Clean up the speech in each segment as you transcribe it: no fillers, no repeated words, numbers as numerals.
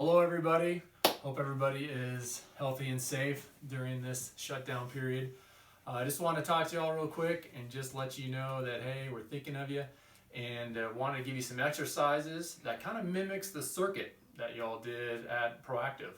Hello everybody. Hope everybody is healthy and safe during this shutdown period. I just want to talk to y'all real quick and just let you know that hey, we're thinking of you and want to give you some exercises that kind of mimics the circuit that y'all did at ProActive.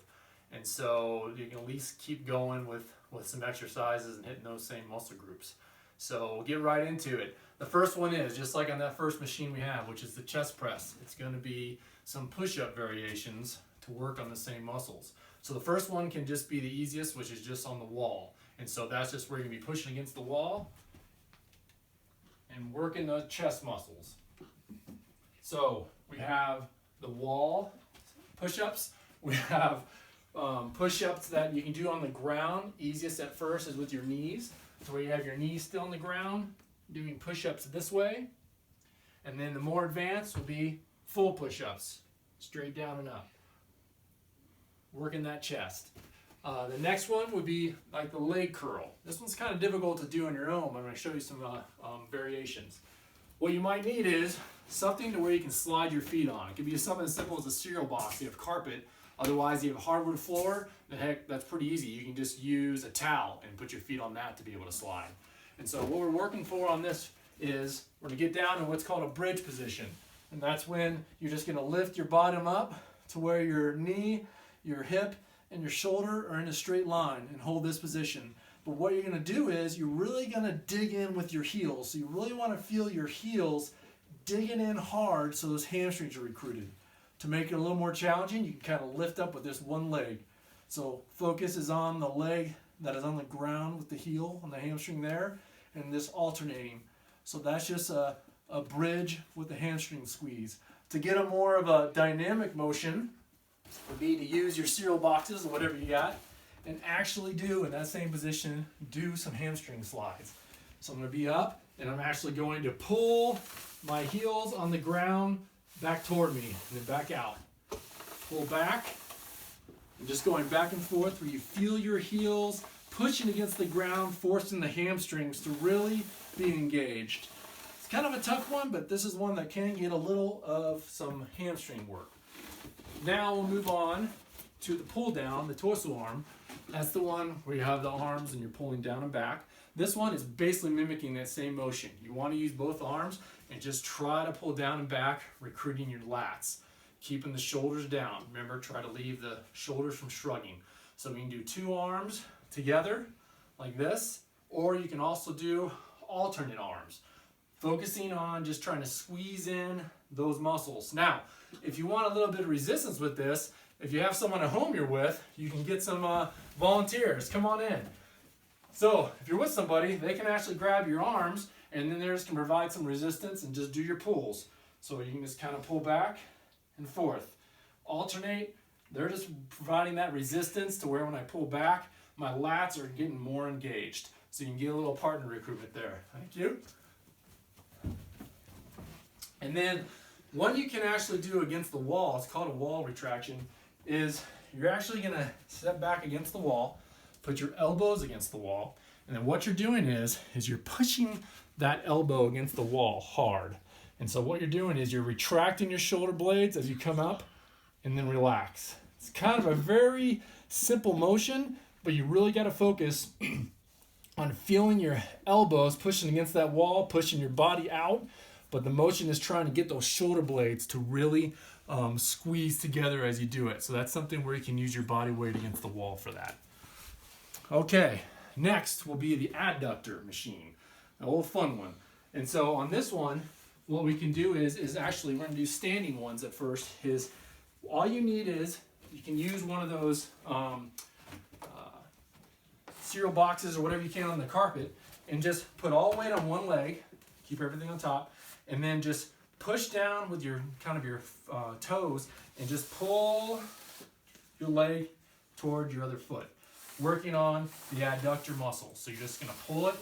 And so you can at least keep going with some exercises and hitting those same muscle groups. So we'll get right into it. The first one is just like on that first machine we have, which is the chest press. It's going to be some push-up variations to work on the same muscles. So the first one can just be the easiest, which is just on the wall. And so that's just where you're going to be pushing against the wall and working the chest muscles. So we have the wall push-ups. We have push-ups that you can do on the ground. Easiest at first is with your knees. So where you have your knees still on the ground, doing push-ups this way. And then the more advanced will be full push-ups, straight down and up. Working that chest. The next one would be like the leg curl. This one's kind of difficult to do on your own. I'm going to show you some variations. What you might need is something to where you can slide your feet on. It could be something as simple as a cereal box. You have carpet. Otherwise, you have a hardwood floor. Then heck, that's pretty easy. You can just use a towel and put your feet on that to be able to slide. And so what we're working for on this is we're going to get down in what's called a bridge position. And that's when you're just going to lift your bottom up to where your knee, your hip, and your shoulder are in a straight line and hold this position. But what you're going to do is you're really going to dig in with your heels. So you really want to feel your heels digging in hard so those hamstrings are recruited. To make it a little more challenging, you can kind of lift up with this one leg. So focus is on the leg that is on the ground with the heel on the hamstring there, and this alternating. So that's just a bridge with the hamstring squeeze. To get a more of a dynamic motion would be to use your cereal boxes or whatever you got and actually do in that same position, do some hamstring slides. So I'm going to be up and I'm actually going to pull my heels on the ground back toward me and then back out. Pull back and just going back and forth where you feel your heels pushing against the ground, forcing the hamstrings to really be engaged. It's kind of a tough one, but this is one that can get a little of some hamstring work. Now we'll move on to the pull down, the torso arm. That's the one where you have the arms and you're pulling down and back. This one is basically mimicking that same motion. You want to use both arms and just try to pull down and back, recruiting your lats. Keeping the shoulders down. Remember, try to leave the shoulders from shrugging. So we can do two arms together like this, or you can also do alternate arms, focusing on just trying to squeeze in those muscles. Now, if you want a little bit of resistance with this, if you have someone at home you're with, you can get some volunteers. Come on in. So if you're with somebody, they can actually grab your arms and then theirs can provide some resistance and just do your pulls. So you can just kind of pull back and forth. Alternate. They're just providing that resistance to where when I pull back, my lats are getting more engaged. So you can get a little partner recruitment there. Thank you. And then one you can actually do against the wall, it's called a wall retraction, is you're actually going to step back against the wall, put your elbows against the wall, and then what you're doing is you're pushing that elbow against the wall hard. And so what you're doing is you're retracting your shoulder blades as you come up and then relax. It's kind of a very simple motion, but you really got to focus on feeling your elbows pushing against that wall, pushing your body out. But the motion is trying to get those shoulder blades to really squeeze together as you do it. So that's something where you can use your body weight against the wall for that. Okay, next will be the adductor machine, a little fun one. And so on this one, what we can do is actually, we're going to do standing ones at first. Is all you need is, you can use one of those cereal boxes or whatever you can on the carpet and just put all the weight on one leg, keep everything on top, and then just push down with your toes and just pull your leg toward your other foot, working on the adductor muscle. So you're just going to pull it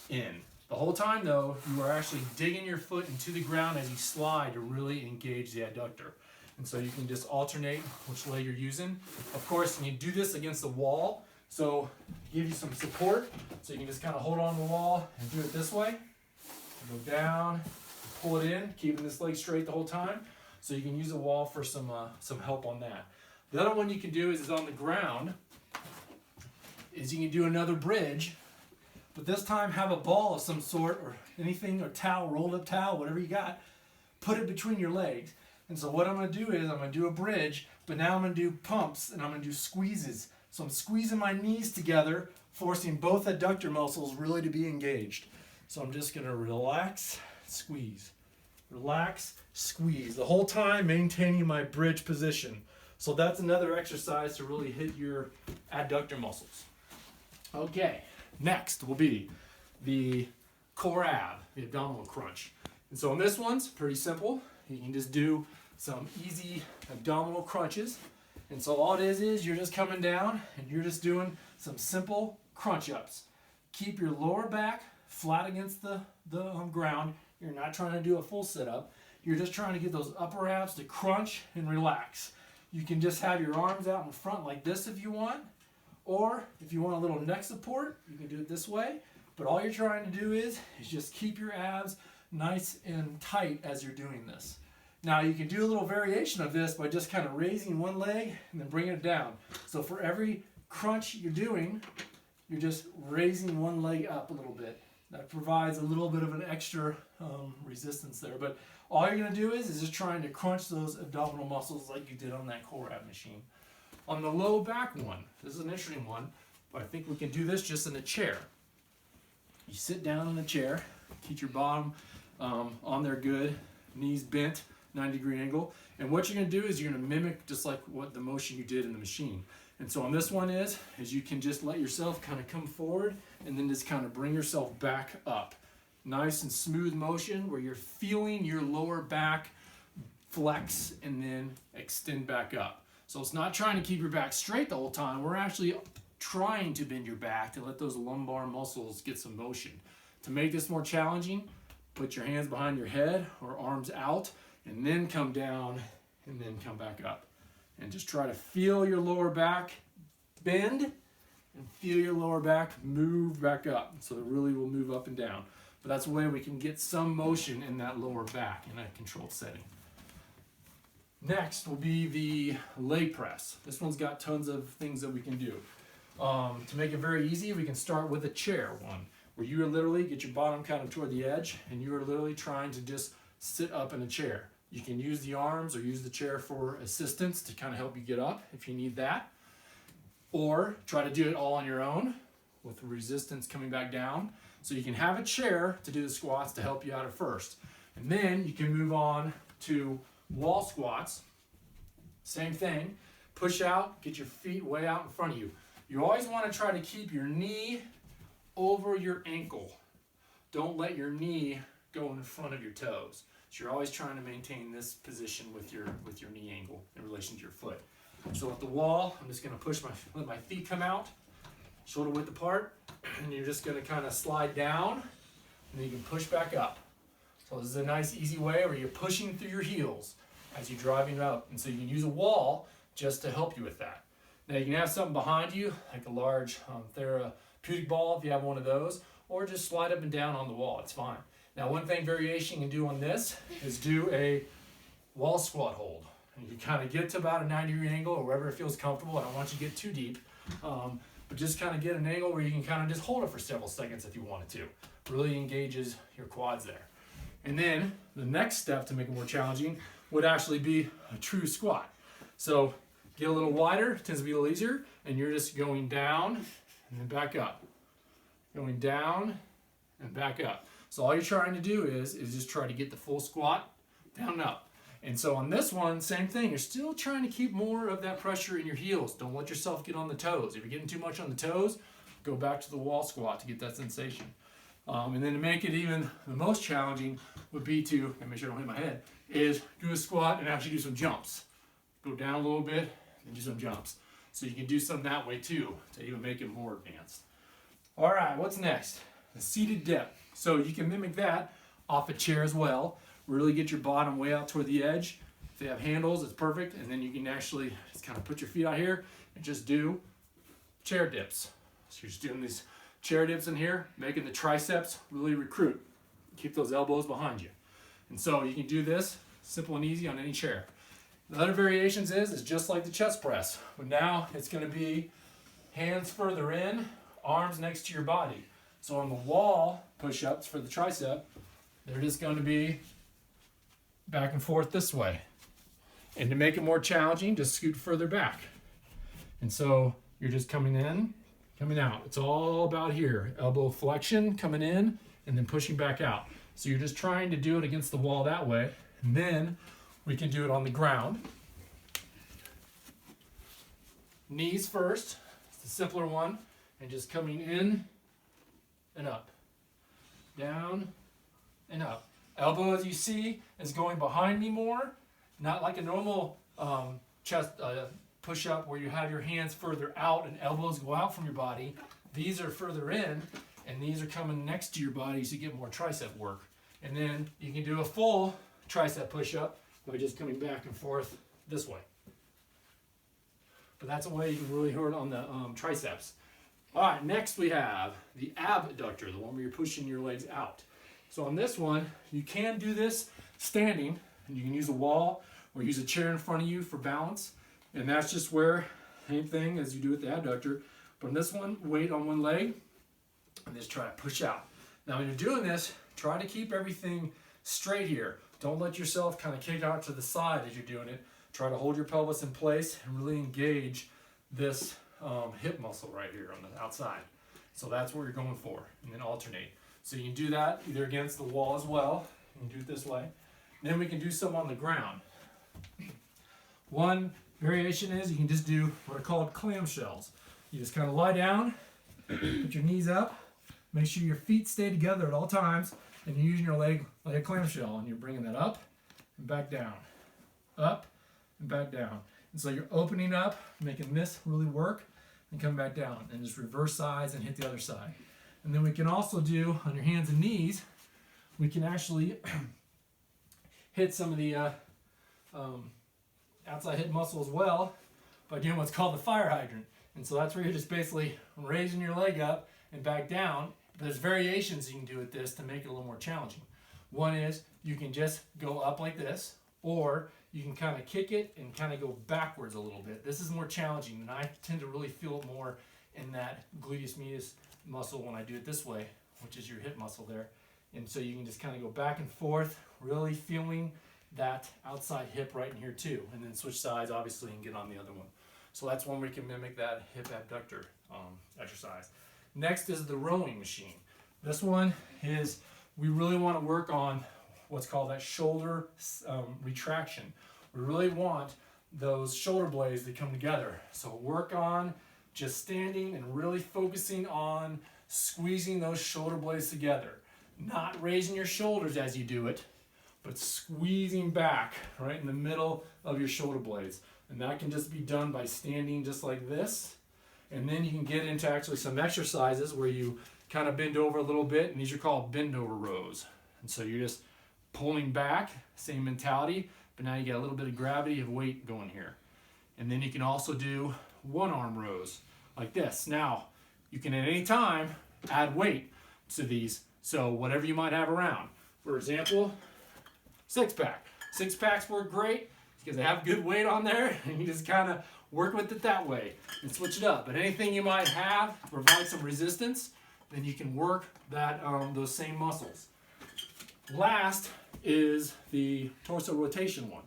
in. The whole time though, you are actually digging your foot into the ground as you slide to really engage the adductor. And so you can just alternate which leg you're using. Of course, you do this against the wall, so give you some support. So you can just kind of hold on the wall and do it this way. Go down, pull it in, keeping this leg straight the whole time. So you can use a wall for some help on that. The other one you can do is on the ground, is you can do another bridge, but this time have a ball of some sort or anything, or towel, rolled up towel, whatever you got, put it between your legs. And so what I'm going to do is I'm going to do a bridge, but now I'm going to do pumps and I'm going to do squeezes. So I'm squeezing my knees together, forcing both adductor muscles really to be engaged. So I'm just going to relax, squeeze, relax, squeeze, the whole time maintaining my bridge position. So that's another exercise to really hit your adductor muscles. Okay, next will be the core ab, the abdominal crunch. And so on this one's pretty simple. You can just do some easy abdominal crunches. And so all it is you're just coming down and you're just doing some simple crunch ups. Keep your lower back flat against the ground. You're not trying to do a full sit up. You're just trying to get those upper abs to crunch and relax. You can just have your arms out in front like this if you want. Or if you want a little neck support, you can do it this way. But all you're trying to do is just keep your abs nice and tight as you're doing this. Now you can do a little variation of this by just kind of raising one leg and then bringing it down. So for every crunch you're doing, you're just raising one leg up a little bit. That provides a little bit of an extra resistance there. But all you're going to do is just trying to crunch those abdominal muscles like you did on that core ab machine. On the low back one, this is an interesting one, but I think we can do this just in a chair. You sit down in the chair, keep your bottom on there good, knees bent, 90-degree angle. And what you're going to do is you're going to mimic just like what the motion you did in the machine. And so on this one is you can just let yourself kind of come forward and then just kind of bring yourself back up. Nice and smooth motion where you're feeling your lower back flex and then extend back up. So it's not trying to keep your back straight the whole time. We're actually trying to bend your back to let those lumbar muscles get some motion. To make this more challenging, put your hands behind your head or arms out and then come down and then come back up. And just try to feel your lower back bend and feel your lower back move back up. So it really will move up and down. But that's a way we can get some motion in that lower back in a controlled setting. Next will be the leg press. This one's got tons of things that we can do. To make it very easy, we can start with a chair one, where you literally get your bottom kind of toward the edge and you are literally trying to just sit up in a chair. You can use the arms or use the chair for assistance to kind of help you get up if you need that. Or try to do it all on your own with the resistance coming back down. So you can have a chair to do the squats to help you out at first. And then you can move on to wall squats. Same thing. Push out, get your feet way out in front of you. You always want to try to keep your knee over your ankle. Don't let your knee go in front of your toes. So you're always trying to maintain this position with your knee angle in relation to your foot. So at the wall, I'm just going to let my feet come out, shoulder width apart, and you're just going to kind of slide down, and then you can push back up. So this is a nice easy way where you're pushing through your heels as you're driving up. And so you can use a wall just to help you with that. Now you can have something behind you, like a large therapeutic ball if you have one of those, or just slide up and down on the wall, it's fine. Now one thing variation you can do on this is do a wall squat hold. And you kind of get to about a 90-degree angle or wherever it feels comfortable. I don't want you to get too deep, but just kind of get an angle where you can kind of just hold it for several seconds if you wanted to. Really engages your quads there. And then the next step to make it more challenging would actually be a true squat. So get a little wider, tends to be a little easier, and you're just going down and then back up. Going down and back up. So all you're trying to do is just try to get the full squat down and up. And so on this one, same thing. You're still trying to keep more of that pressure in your heels. Don't let yourself get on the toes. If you're getting too much on the toes, go back to the wall squat to get that sensation. And then to make it even the most challenging would be to, and make sure I don't hit my head, is do a squat and actually do some jumps. Go down a little bit and do some jumps. So you can do some that way too to even make it more advanced. All right, what's next? The seated dip. So you can mimic that off a chair as well. Really get your bottom way out toward the edge. If they have handles, it's perfect. And then you can actually just kind of put your feet out here and just do chair dips. So you're just doing these chair dips in here, making the triceps really recruit. Keep those elbows behind you. And so you can do this simple and easy on any chair. The other variations is just like the chest press, but now it's going to be hands further in, arms next to your body. So on the wall push-ups for the tricep, they're just going to be back and forth this way. And to make it more challenging, just scoot further back. And so you're just coming in, coming out. It's all about here. Elbow flexion, coming in, and then pushing back out. So you're just trying to do it against the wall that way. And then we can do it on the ground. Knees first. It's the simpler one. And just coming in and up. Down and up. Elbow, as you see, is going behind me more. Not like a normal chest push-up where you have your hands further out and elbows go out from your body. These are further in, and these are coming next to your body so you get more tricep work. And then you can do a full tricep push-up by just coming back and forth this way. But that's a way you can really hurt on the triceps. All right, next we have the abductor, the one where you're pushing your legs out. So on this one, you can do this standing, and you can use a wall or use a chair in front of you for balance. And that's just where, same thing as you do with the abductor. But on this one, weight on one leg, and just try to push out. Now when you're doing this, try to keep everything straight here. Don't let yourself kind of kick out to the side as you're doing it. Try to hold your pelvis in place and really engage this hip muscle right here on the outside. So that's what you're going for, and then alternate. So you can do that either against the wall as well. You can do it this way. Then we can do some on the ground. One variation is you can just do what are called clamshells. You just kind of lie down, put your knees up, make sure your feet stay together at all times, and you're using your leg like a clamshell, and you're bringing that up and back down, up and back down. And so you're opening up, making this really work, and come back down, and just reverse sides and hit the other side. And then we can also do, on your hands and knees, we can actually hit some of the outside hip muscle as well by doing what's called the fire hydrant. And so that's where you're just basically raising your leg up and back down. But there's variations you can do with this to make it a little more challenging. One is you can just go up like this, or you can kind of kick it and kind of go backwards a little bit. This is more challenging, and I tend to really feel it more in that gluteus medius muscle when I do it this way, which is your hip muscle there. And so you can just kind of go back and forth, really feeling that outside hip right in here too. And then switch sides, obviously, and get on the other one. So that's one where you can mimic that hip abductor exercise. Next is the rowing machine. This one is, we really want to work on what's called that shoulder retraction. We really want those shoulder blades to come together. So work on just standing and really focusing on squeezing those shoulder blades together. Not raising your shoulders as you do it, but squeezing back right in the middle of your shoulder blades. And that can just be done by standing just like this. And then you can get into actually some exercises where you kind of bend over a little bit, and these are called bend over rows. And so you're just pulling back, same mentality, but now you get a little bit of gravity of weight going here. And then you can also do one arm rows like this. Now, you can at any time add weight to these. So whatever you might have around. For example, six pack. Six packs work great because they have good weight on there, and you just kind of work with it that way and switch it up. But anything you might have to provide some resistance, then you can work that those same muscles. Last is the torso rotation one.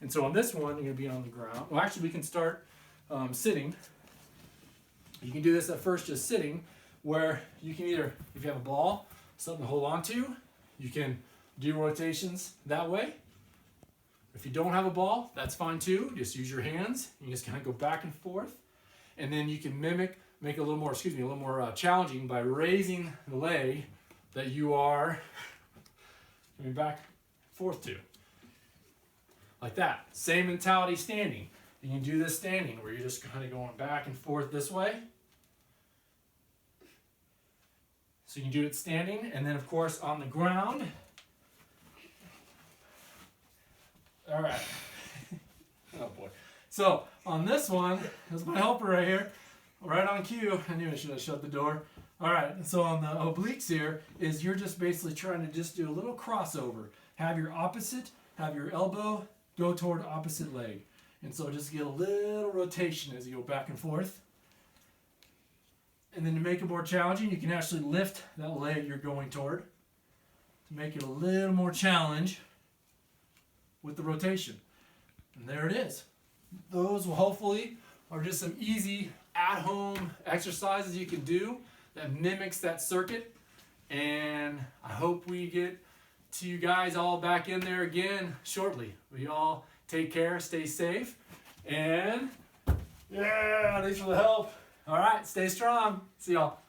And so on this one, you're going to be on the ground. Well, actually, we can start sitting. You can do this at first just sitting, where you can either, if you have a ball, something to hold on to, you can do rotations that way. If you don't have a ball, that's fine too. Just use your hands. You just kind of go back and forth. And then you can make it a little more challenging by raising the leg that you are coming back and forth to. Like that. Same mentality standing. You can do this standing where you're just kind of going back and forth this way. So you can do it standing, and then of course on the ground. All right. Oh boy. So on this one, there's my helper right here, right on cue. I knew I should have shut the door. All right, so on the obliques here you're just basically trying to just do a little crossover. Have your opposite, have your elbow go toward opposite leg. And so just get a little rotation as you go back and forth. And then to make it more challenging, you can actually lift that leg you're going toward to make it a little more challenge with the rotation. And there it is. Those will hopefully are just some easy at-home exercises you can do that mimics that circuit. And I hope we get to you guys all back in there again shortly. We all take care, stay safe, and yeah, thanks for the help. All right, stay strong. See y'all.